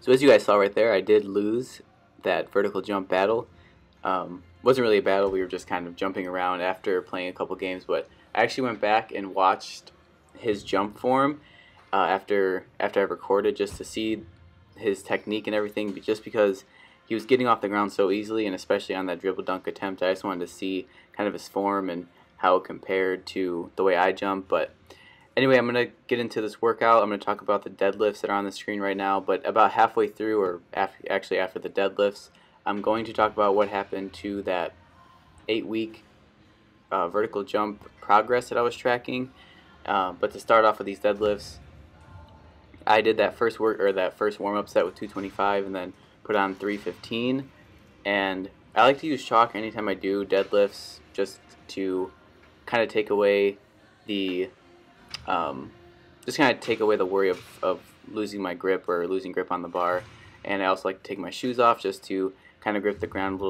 So as you guys saw right there, I did lose that vertical jump battle. Wasn't really a battle, we were just kind of jumping around after playing a couple games, but I actually went back and watched his jump form after I recorded, just to see his technique and everything, just because he was getting off the ground so easily, and especially on that dribble dunk attempt. I just wanted to see kind of his form and how it compared to the way I jump. But anyway, I'm going to get into this workout. I'm going to talk about the deadlifts that are on the screen right now, but about halfway through, or after the deadlifts, I'm going to talk about what happened to that 8-week vertical jump progress that I was tracking. But to start off with these deadlifts, I did that first warm-up set with 225 and then put on 315. And I like to use chalk anytime I do deadlifts, just to kind of take away the worry of losing my grip or losing grip on the bar. And I also like to take my shoes off just to kind of grip the ground a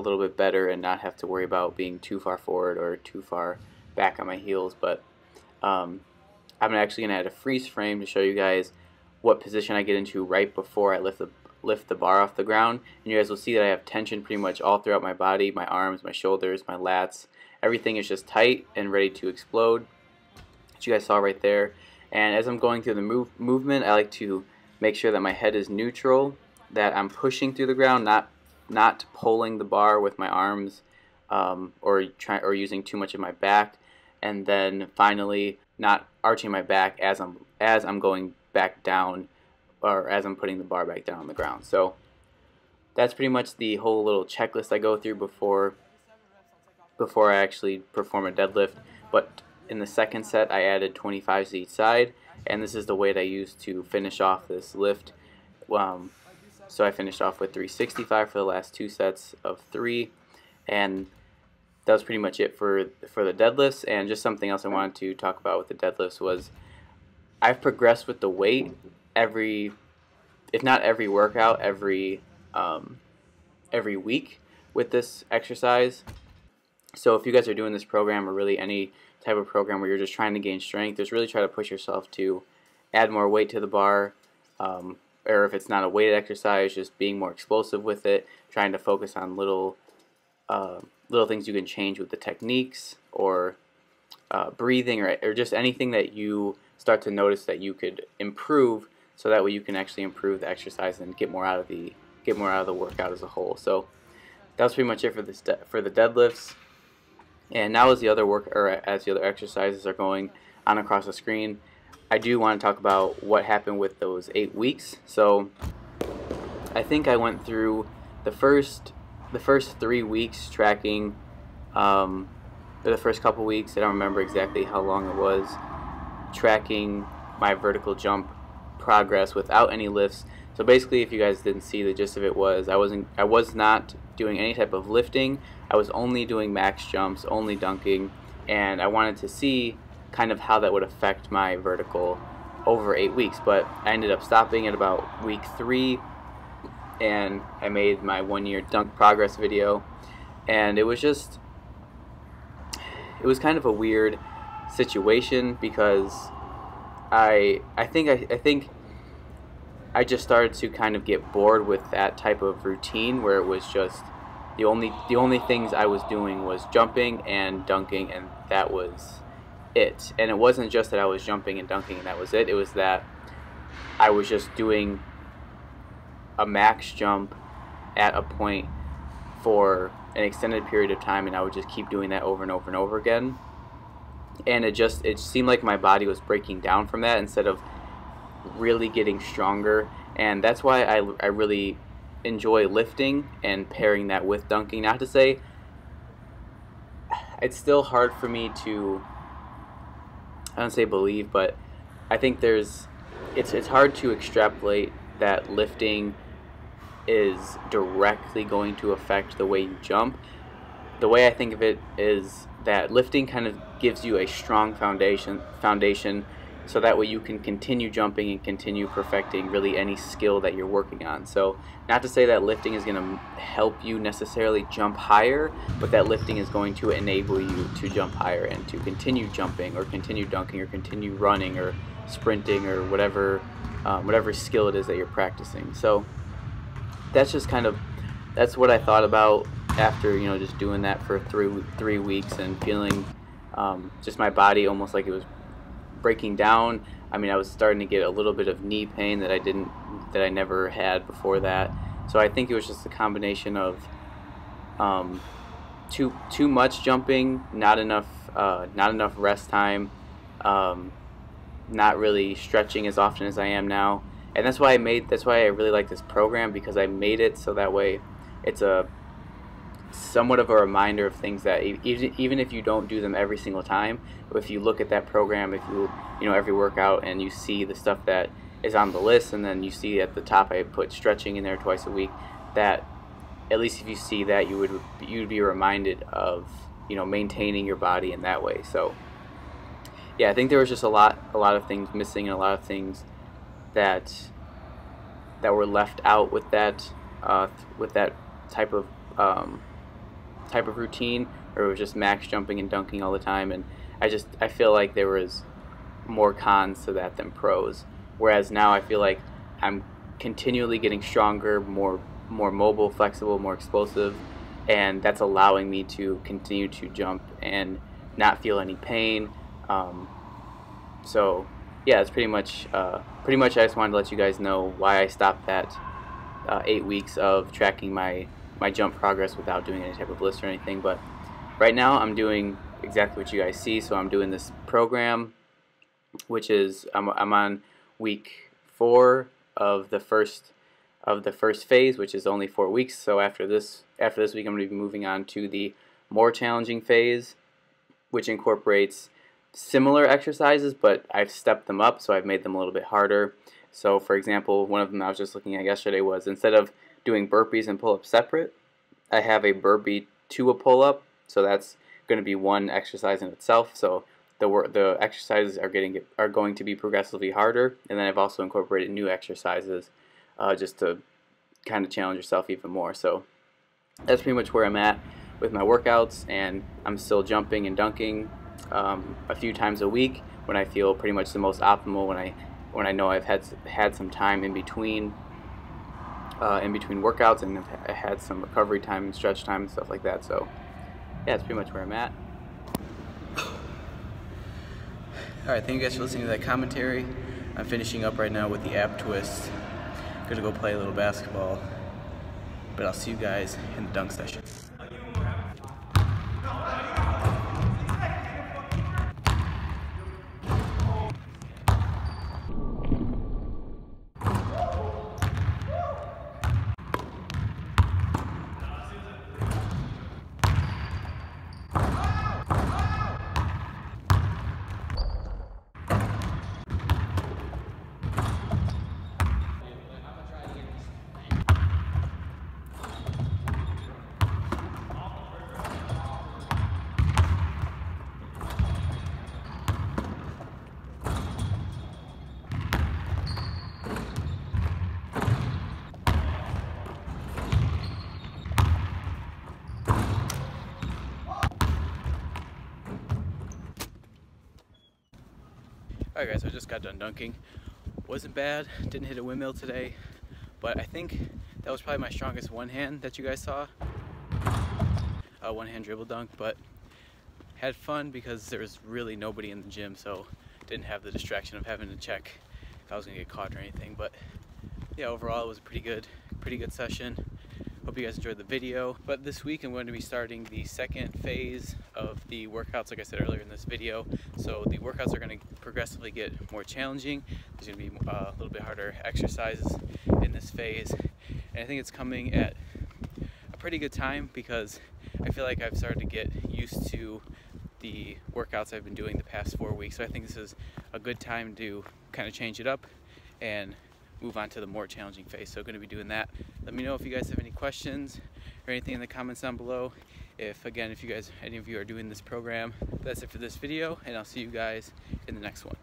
little bit better and not have to worry about being too far forward or too far back on my heels. But I'm actually going to add a freeze frame to show you guys what position I get into right before I lift the bar off the ground. And you guys will see that I have tension pretty much all throughout my body, my arms, my shoulders, my lats. Everything is just tight and ready to explode, which you guys saw right there. And as I'm going through the movement, I like to make sure that my head is neutral, that I'm pushing through the ground, not pulling the bar with my arms, or using too much of my back, and then finally not arching my back as I'm going back down, or as I'm putting the bar back down on the ground. So that's pretty much the whole little checklist I go through before I actually perform a deadlift. But in the second set, I added 25s each side, and this is the weight I used to finish off this lift. So I finished off with 365 for the last 2 sets of 3, and that was pretty much it for the deadlifts. And just something else I wanted to talk about with the deadlifts was I've progressed with the weight if not every workout, every week with this exercise. So if you guys are doing this program, or really any type of program where you're just trying to gain strength, just really try to push yourself to add more weight to the bar, or if it's not a weighted exercise, just being more explosive with it, trying to focus on little things you can change with the techniques, or breathing, or just anything that you start to notice that you could improve, so that way you can actually improve the exercise and get more out of the workout as a whole. So that was pretty much it for the deadlifts. And now as the other exercises are going on across the screen, I do want to talk about what happened with those 8 weeks. So I think I went through the first 3 weeks tracking, or the first couple weeks, I don't remember exactly how long it was, tracking my vertical jump progress without any lifts. So basically, if you guys didn't see, the gist of it was I was not doing any type of lifting. I was only doing max jumps, only dunking, and I wanted to see kind of how that would affect my vertical over 8 weeks. But I ended up stopping at about week 3, and I made my 1-year dunk progress video, and it was kind of a weird situation, because I think I just started to kind of get bored with that type of routine, where it was just the only things I was doing was jumping and dunking, and that was it. And it wasn't just that I was jumping and dunking and that was it. It was that I was just doing a max jump at a point for an extended period of time, and I would just keep doing that over and over and over again. And it seemed like my body was breaking down from that instead of really getting stronger. And that's why I really enjoy lifting and pairing that with dunking. Not to say it's still hard for me to, I don't say believe, but I think it's hard to extrapolate that lifting is directly going to affect the way you jump. The way I think of it is that lifting kind of gives you a strong foundation, so that way you can continue jumping and continue perfecting really any skill that you're working on. So not to say that lifting is going to help you necessarily jump higher, but that lifting is going to enable you to jump higher and to continue jumping or continue dunking or continue running or sprinting or whatever whatever skill it is that you're practicing. So that's just that's what I thought about after, you know, just doing that for 3 weeks and feeling just my body almost like it was breaking down. I mean, I was starting to get a little bit of knee pain that I never had before that. So I think it was just a combination of too much jumping, not enough rest time, not really stretching as often as I am now. And that's why I really like this program, because I made it so that way it's a somewhat of a reminder of things that even if you don't do them every single time, if you look at that program, if you know every workout and you see the stuff that is on the list, and then you see at the top I put stretching in there twice a week, that at least if you see that, you'd be reminded of, you know, maintaining your body in that way. So yeah, I think there was just a lot of things missing, and a lot of things that were left out with that type of routine, or it was just max jumping and dunking all the time. And I feel like there was more cons to that than pros, whereas now I feel like I'm continually getting stronger, more mobile, flexible, more explosive, and that's allowing me to continue to jump and not feel any pain. So yeah, it's pretty much I just wanted to let you guys know why I stopped that 8 weeks of tracking my jump progress without doing any type of list or anything. But right now I'm doing exactly what you guys see. So I'm doing this program, which is I'm on week 4 of the first phase, which is only 4 weeks. So after this week, I'm going to be moving on to the more challenging phase, which incorporates similar exercises, but I've stepped them up, so I've made them a little bit harder. So for example, one of them I was just looking at yesterday was, instead of doing burpees and pull-ups separate, I have a burpee to a pull-up, so that's going to be one exercise in itself. So the exercises are going to be progressively harder, and then I've also incorporated new exercises just to kind of challenge yourself even more. So that's pretty much where I'm at with my workouts, and I'm still jumping and dunking a few times a week when I feel pretty much the most optimal, when I know I've had some time in between workouts, and I've had some recovery time and stretch time and stuff like that. So yeah, that's pretty much where I'm at. Alright, thank you guys for listening to that commentary. I'm finishing up right now with the ab twist. I'm gonna go play a little basketball, but I'll see you guys in the dunk session. Alright guys, so I just got done dunking. Wasn't bad, didn't hit a windmill today, but I think that was probably my strongest one hand that you guys saw. One hand dribble dunk, but had fun because there was really nobody in the gym, so didn't have the distraction of having to check if I was gonna get caught or anything. But yeah, overall it was a pretty good session. Hope you guys enjoyed the video. But this week I'm going to be starting the second phase of the workouts, like I said earlier in this video. So the workouts are going to progressively get more challenging. There's going to be a little bit harder exercises in this phase. And I think it's coming at a pretty good time, because I feel like I've started to get used to the workouts I've been doing the past 4 weeks. So I think this is a good time to kind of change it up and move on to the more challenging phase. So going to be doing that. Let me know if you guys have any questions or anything in the comments down below. If any of you are doing this program. That's it for this video, and I'll see you guys in the next one.